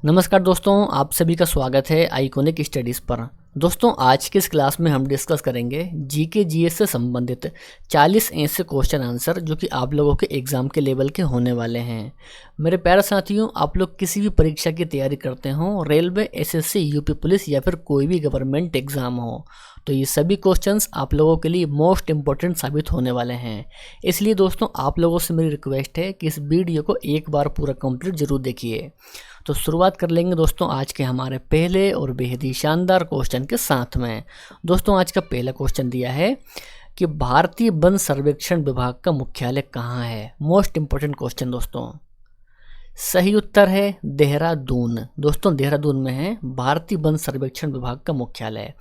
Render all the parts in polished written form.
नमस्कार दोस्तों, आप सभी का स्वागत है आइकॉनिक स्टडीज़ पर। दोस्तों, आज के इस क्लास में हम डिस्कस करेंगे जीके जीएस से संबंधित 40 ऐसे क्वेश्चन आंसर जो कि आप लोगों के एग्ज़ाम के लेवल के होने वाले हैं। मेरे प्यारे साथियों, आप लोग किसी भी परीक्षा की तैयारी करते हों, रेलवे, एसएससी, यूपी पुलिस या फिर कोई भी गवर्नमेंट एग्ज़ाम हो, तो ये सभी क्वेश्चंस आप लोगों के लिए मोस्ट इम्पोर्टेंट साबित होने वाले हैं। इसलिए दोस्तों, आप लोगों से मेरी रिक्वेस्ट है कि इस वीडियो को एक बार पूरा कंप्लीट जरूर देखिए। तो शुरुआत कर लेंगे दोस्तों आज के हमारे पहले और बेहद ही शानदार क्वेश्चन के साथ में। दोस्तों, आज का पहला क्वेश्चन दिया है कि भारतीय वन सर्वेक्षण विभाग का मुख्यालय कहाँ है। मोस्ट इंपोर्टेंट क्वेश्चन दोस्तों। सही उत्तर है देहरादून। दोस्तों, देहरादून में है भारतीय वन सर्वेक्षण विभाग का मुख्यालय।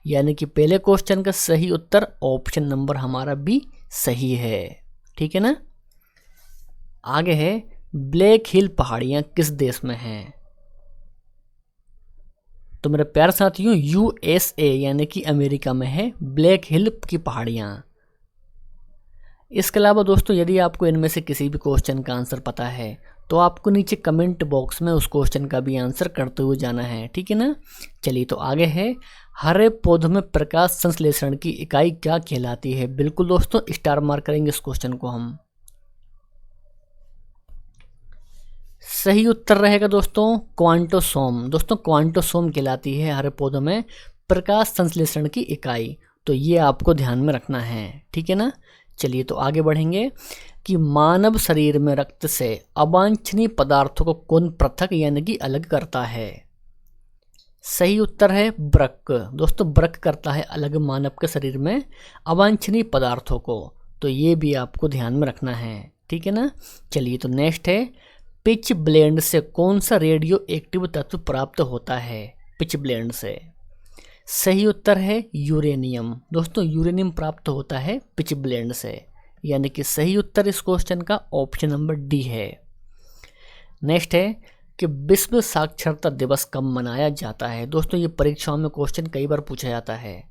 यानी कि पहले क्वेश्चन का सही उत्तर ऑप्शन नंबर हमारा बी सही है। ठीक है ना। आगे है, ब्लैक हिल पहाड़ियां किस देश में हैं। तो मेरे प्यारे साथियों, यूएसए यानी कि अमेरिका में है ब्लैक हिल की पहाड़ियां। इसके अलावा दोस्तों, यदि आपको इनमें से किसी भी क्वेश्चन का आंसर पता है तो आपको नीचे कमेंट बॉक्स में उस क्वेश्चन का भी आंसर करते हुए जाना है। ठीक है ना। चलिए, तो आगे है, हरे पौधों में प्रकाश संश्लेषण की इकाई क्या कहलाती है। बिल्कुल दोस्तों, स्टार मार्क करेंगे इस क्वेश्चन को हम। सही उत्तर रहेगा दोस्तों क्वांटोसोम। दोस्तों, क्वांटोसोम कहलाती है हरे पौधों में प्रकाश संश्लेषण की इकाई। तो ये आपको ध्यान में रखना है। ठीक है ना। चलिए, तो आगे बढ़ेंगे कि मानव शरीर में रक्त से अवांछनीय पदार्थों को कौन पृथक यानी कि अलग करता है। सही उत्तर है वृक्क। दोस्तों, वृक्क करता है अलग मानव के शरीर में अवांछनीय पदार्थों को। तो ये भी आपको ध्यान में रखना है। ठीक है ना। चलिए, तो नेक्स्ट है, पिच ब्लेंड से कौन सा रेडियो एक्टिव तत्व प्राप्त होता है। पिच ब्लेंड से सही उत्तर है यूरेनियम। दोस्तों, यूरेनियम प्राप्त होता है पिच ब्लेंड से। यानी कि सही उत्तर इस क्वेश्चन का ऑप्शन नंबर डी है। नेक्स्ट है कि विश्व साक्षरता दिवस कब मनाया जाता है। दोस्तों, ये परीक्षाओं में क्वेश्चन कई बार पूछा जाता है।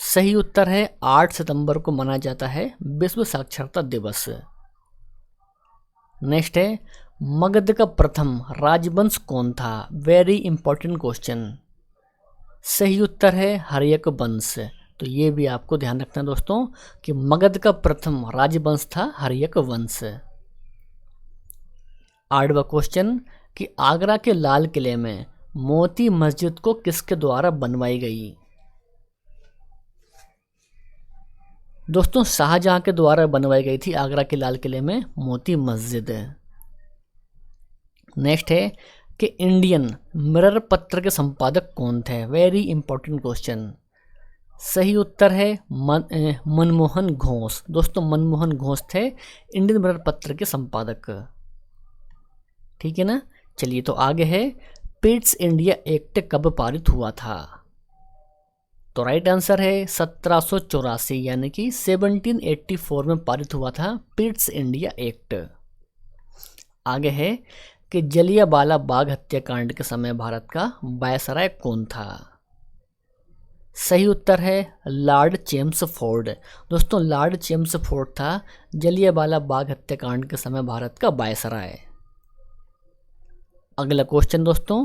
सही उत्तर है 8 सितंबर को मनाया जाता है विश्व साक्षरता दिवस। नेक्स्ट है, मगध का प्रथम राजवंश कौन था। Very important question. सही उत्तर है हर्यक वंश। तो ये भी आपको ध्यान रखना है दोस्तों कि मगध का प्रथम राजवंश था हर्यक वंश। आठवां क्वेश्चन कि आगरा के लाल किले में मोती मस्जिद को किसके द्वारा बनवाई गई। दोस्तों, शाहजहां के द्वारा बनवाई गई थी आगरा के लाल किले में मोती मस्जिद। नेक्स्ट है कि इंडियन मिरर पत्र के संपादक कौन थे। Very important question. सही उत्तर है मनमोहन घोष। दोस्तों, मनमोहन घोष थे इंडियन मिरर पत्र के संपादक। ठीक है ना। चलिए, तो आगे है, पिट्स इंडिया एक्ट कब पारित हुआ था। तो राइट आंसर है 1784 यानी कि 1784 में पारित हुआ था पिट्स इंडिया एक्ट। आगे है कि जलियांवाला बाग हत्याकांड के समय भारत का वायसराय कौन था। सही उत्तर है लॉर्ड चेम्सफोर्ड। दोस्तों, लॉर्ड चेम्सफोर्ड था जलियांवाला बाग हत्याकांड के समय भारत का वायसराय। अगला क्वेश्चन दोस्तों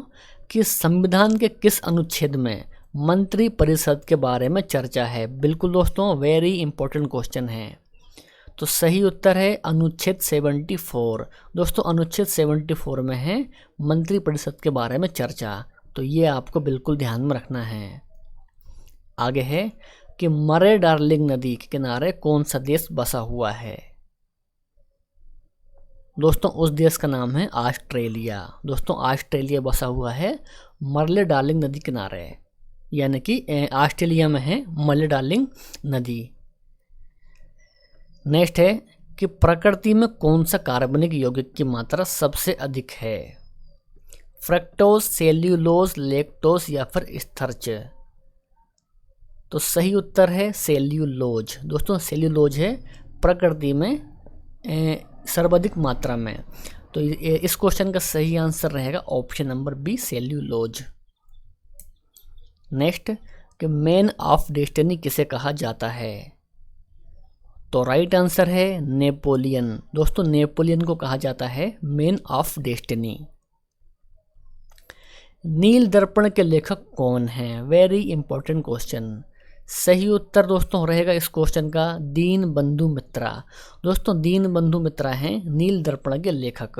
कि संविधान के किस अनुच्छेद में मंत्री परिषद के बारे में चर्चा है। बिल्कुल दोस्तों, वेरी इंपॉर्टेंट क्वेश्चन है। तो सही उत्तर है अनुच्छेद 74। दोस्तों, अनुच्छेद 74 में है मंत्री परिषद के बारे में चर्चा। तो ये आपको बिल्कुल ध्यान में रखना है। आगे है कि मरे डार्लिंग नदी के किनारे कौन सा देश बसा हुआ है। दोस्तों, उस देश का नाम है ऑस्ट्रेलिया। दोस्तों, ऑस्ट्रेलिया बसा हुआ है मरले डार्लिंग नदी किनारे। यानी कि ऑस्ट्रेलिया में है मरले डार्लिंग नदी। नेक्स्ट है कि प्रकृति में कौन सा कार्बनिक यौगिक की मात्रा सबसे अधिक है। फ्रक्टोज, सेल्यूलोज, लैक्टोज या फिर स्टार्च। तो सही उत्तर है सेल्यूलोज। दोस्तों, सेल्यूलोज है प्रकृति में सर्वाधिक मात्रा में। तो इस क्वेश्चन का सही आंसर रहेगा option number B cellulose. Next कि मैन ऑफ डेस्टिनी किसे कहा जाता है। तो राइट आंसर है नेपोलियन। दोस्तों नेपोलियन को कहा जाता है मैन ऑफ डेस्टिनी। नील दर्पण के लेखक कौन हैं? Very important question. सही उत्तर दोस्तों रहेगा इस क्वेश्चन का दीन बंधु मित्रा। दोस्तों दीन बंधु मित्रा हैं नील दर्पण के लेखक।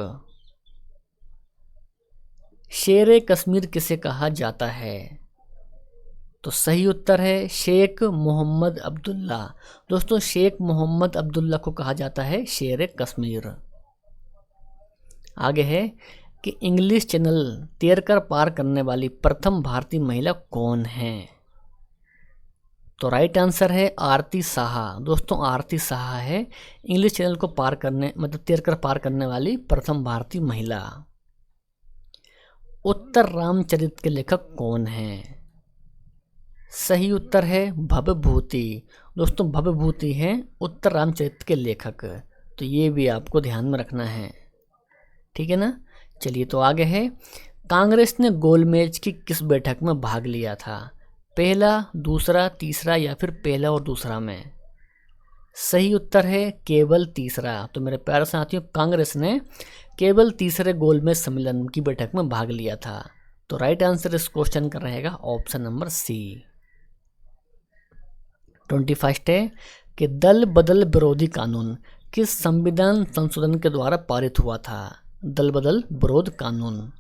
शेर कश्मीर किसे कहा जाता है? तो सही उत्तर है शेख मोहम्मद अब्दुल्ला। दोस्तों शेख मोहम्मद अब्दुल्ला को कहा जाता है शेर कश्मीर। आगे है कि इंग्लिश चैनल तैरकर पार करने वाली प्रथम भारतीय महिला कौन है? तो राइट आंसर है आरती साहा। दोस्तों आरती साहा है इंग्लिश चैनल को पार करने मतलब तैरकर पार करने वाली प्रथम भारतीय महिला। उत्तर रामचरित के लेखक कौन है? सही उत्तर है भवभूति। दोस्तों भवभूति हैं उत्तर रामचरित के लेखक। तो ये भी आपको ध्यान में रखना है, ठीक है ना। चलिए तो आगे है, कांग्रेस ने गोलमेज की किस बैठक में भाग लिया था? पहला, दूसरा, तीसरा या फिर पहला और दूसरा में? सही उत्तर है केवल तीसरा। तो मेरे प्यारे साथियों कांग्रेस ने केवल तीसरे गोलमेज सम्मेलन की बैठक में भाग लिया था। तो राइट आंसर इस क्वेश्चन का रहेगा ऑप्शन नंबर सी। 21 है कि दल बदल विरोधी कानून किस संविधान संशोधन के द्वारा पारित हुआ था? दल बदल विरोध कानून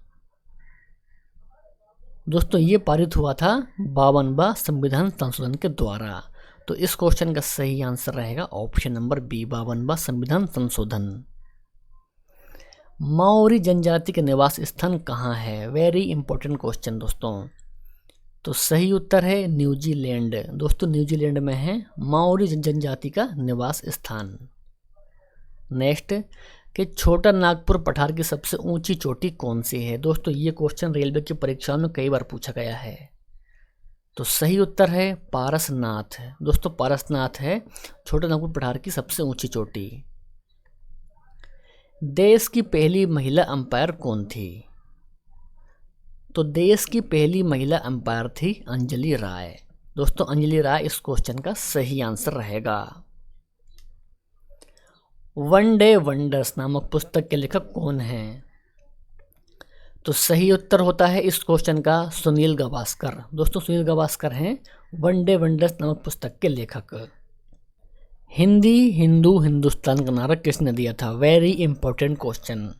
दोस्तों ये पारित हुआ था 52वां संविधान संशोधन के द्वारा। तो इस क्वेश्चन का सही आंसर रहेगा ऑप्शन नंबर बी 52वां संविधान संशोधन। माओरी जनजाति के निवास स्थान कहाँ है? वेरी इंपॉर्टेंट क्वेश्चन दोस्तों। तो सही उत्तर है न्यूजीलैंड। दोस्तों न्यूजीलैंड में है माओरी जनजाति का निवास स्थान। नेक्स्ट कि छोटा नागपुर पठार की सबसे ऊंची चोटी कौन सी है? दोस्तों ये क्वेश्चन रेलवे की परीक्षाओं में कई बार पूछा गया है। तो सही उत्तर है पारसनाथ। दोस्तों पारसनाथ है छोटा नागपुर पठार की सबसे ऊंची चोटी। देश की पहली महिला अंपायर कौन थी? तो देश की पहली महिला अंपायर थी अंजलि राय। दोस्तों अंजलि राय इस क्वेश्चन का सही आंसर रहेगा। वन डे वंडर्स नामक पुस्तक के लेखक कौन हैं? तो सही उत्तर होता है इस क्वेश्चन का सुनील गावस्कर। दोस्तों सुनील गावस्कर हैं वन डे वंडर्स नामक पुस्तक के लेखक। हिंदी हिंदू हिंदुस्तान का नारा किसने दिया था? Very important question.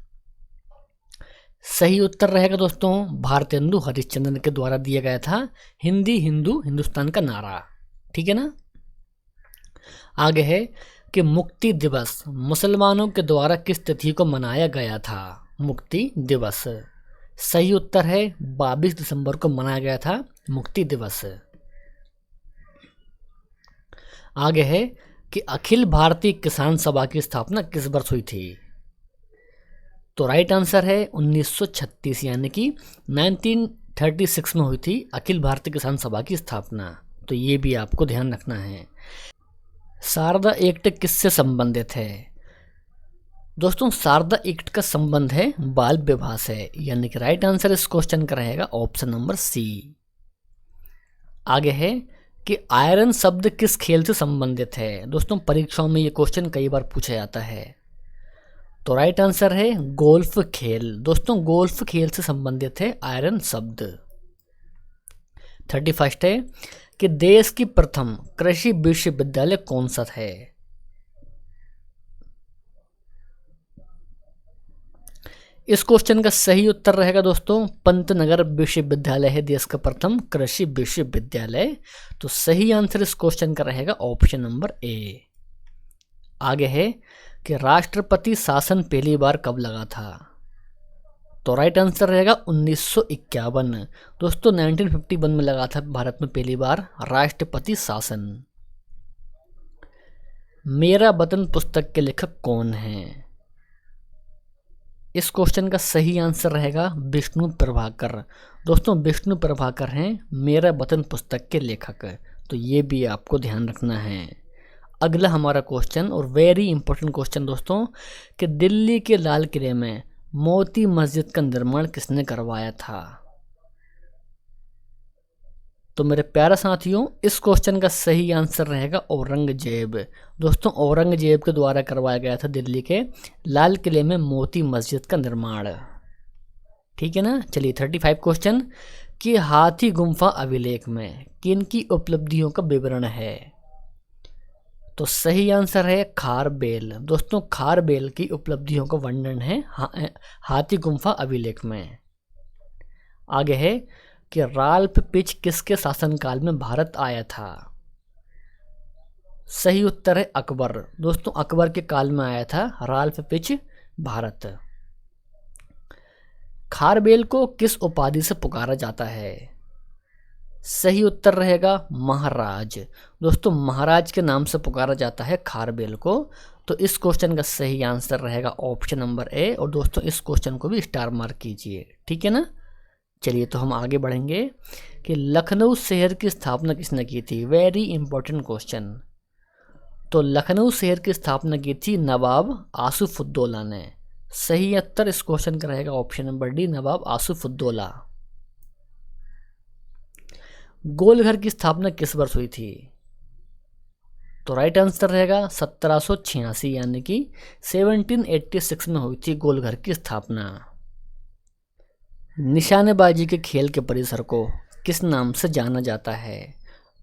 सही उत्तर रहेगा दोस्तों भारतेंदु हरिश्चंद्र के द्वारा दिया गया था हिंदी हिंदू हिंदुस्तान का नारा, ठीक है ना। आगे है कि मुक्ति दिवस मुसलमानों के द्वारा किस तिथि को मनाया गया था? मुक्ति दिवस सही उत्तर है 22 दिसंबर को मनाया गया था मुक्ति दिवस। आगे है कि अखिल भारतीय किसान सभा की स्थापना किस वर्ष हुई थी? तो राइट आंसर है 1936 यानी कि 1936 में हुई थी अखिल भारतीय किसान सभा की स्थापना। तो ये भी आपको ध्यान रखना है। शारदा एक्ट किससे संबंधित है? दोस्तों शारदा एक्ट का संबंध है बाल विवाह से, यानी कि राइट आंसर इस क्वेश्चन का रहेगा ऑप्शन नंबर सी। आगे है कि आयरन शब्द किस खेल से संबंधित है? दोस्तों परीक्षाओं में ये क्वेश्चन कई बार पूछा जाता है। तो राइट आंसर है गोल्फ खेल। दोस्तों गोल्फ खेल से संबंधित है आयरन शब्द। 31 है कि देश की प्रथम कृषि विश्वविद्यालय कौन सा है? इस क्वेश्चन का सही उत्तर रहेगा दोस्तों पंतनगर विश्वविद्यालय है देश का प्रथम कृषि विश्वविद्यालय। तो सही आंसर इस क्वेश्चन का रहेगा ऑप्शन नंबर ए। आगे है कि राष्ट्रपति शासन पहली बार कब लगा था? तो राइट आंसर रहेगा 1951। दोस्तों 1951 में लगा था भारत में पहली बार राष्ट्रपति शासन। मेरा वतन पुस्तक के लेखक कौन हैं? इस क्वेश्चन का सही आंसर रहेगा विष्णु प्रभाकर। दोस्तों विष्णु प्रभाकर हैं मेरा वतन पुस्तक के लेखक। तो ये भी आपको ध्यान रखना है। अगला हमारा क्वेश्चन और वेरी इंपॉर्टेंट क्वेश्चन दोस्तों कि दिल्ली के लाल किले में मोती मस्जिद का निर्माण किसने करवाया था? तो मेरे प्यारे साथियों, इस क्वेश्चन का सही आंसर रहेगा औरंगजेब। दोस्तों, औरंगजेब के द्वारा करवाया गया था दिल्ली के लाल किले में मोती मस्जिद का निर्माण। ठीक है ना। चलिए 35 क्वेश्चन कि हाथी गुम्फा अभिलेख में किन की उपलब्धियों का विवरण है। तो सही आंसर है खारबेल। दोस्तों, खारबेल की उपलब्धियों का वर्णन है हाथी गुम्फा अभिलेख में। आगे है कि राल्फ पिच किसके शासनकाल में भारत आया था। सही उत्तर है अकबर। दोस्तों, अकबर के काल में आया था राल्फ पिच भारत। खारबेल को किस उपाधि से पुकारा जाता है। सही उत्तर रहेगा महाराज। दोस्तों, महाराज के नाम से पुकारा जाता है खारबेल को। तो इस क्वेश्चन का सही आंसर रहेगा ऑप्शन नंबर ए। और दोस्तों, इस क्वेश्चन को भी स्टार मार्क कीजिए। ठीक है ना। चलिए तो हम आगे बढ़ेंगे कि लखनऊ शहर की स्थापना किसने की थी। Very important question. तो लखनऊ शहर की स्थापना की थी नवाब आसिफउद्दौला ने। सही उत्तर इस क्वेश्चन का रहेगा ऑप्शन नंबर डी, नवाब आसिफउद्दौला। गोलघर की स्थापना किस वर्ष हुई थी। तो राइट आंसर रहेगा 1786 यानी कि 1786 में हुई थी गोलघर की स्थापना। निशानेबाजी के खेल के परिसर को किस नाम से जाना जाता है।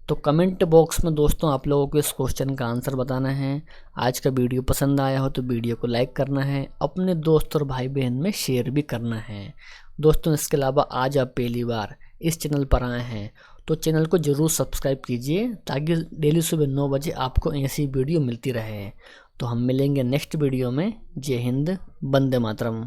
तो कमेंट बॉक्स में दोस्तों आप लोगों को इस क्वेश्चन का आंसर बताना है। आज का वीडियो पसंद आया हो तो वीडियो को लाइक करना है, अपने दोस्त और भाई बहन में शेयर भी करना है। दोस्तों, इसके अलावा आज आप पहली बार इस चैनल पर आए हैं तो चैनल को ज़रूर सब्सक्राइब कीजिए ताकि डेली सुबह 9 बजे आपको ऐसी वीडियो मिलती रहे। तो हम मिलेंगे नेक्स्ट वीडियो में। जय हिंद, वंदे मातरम।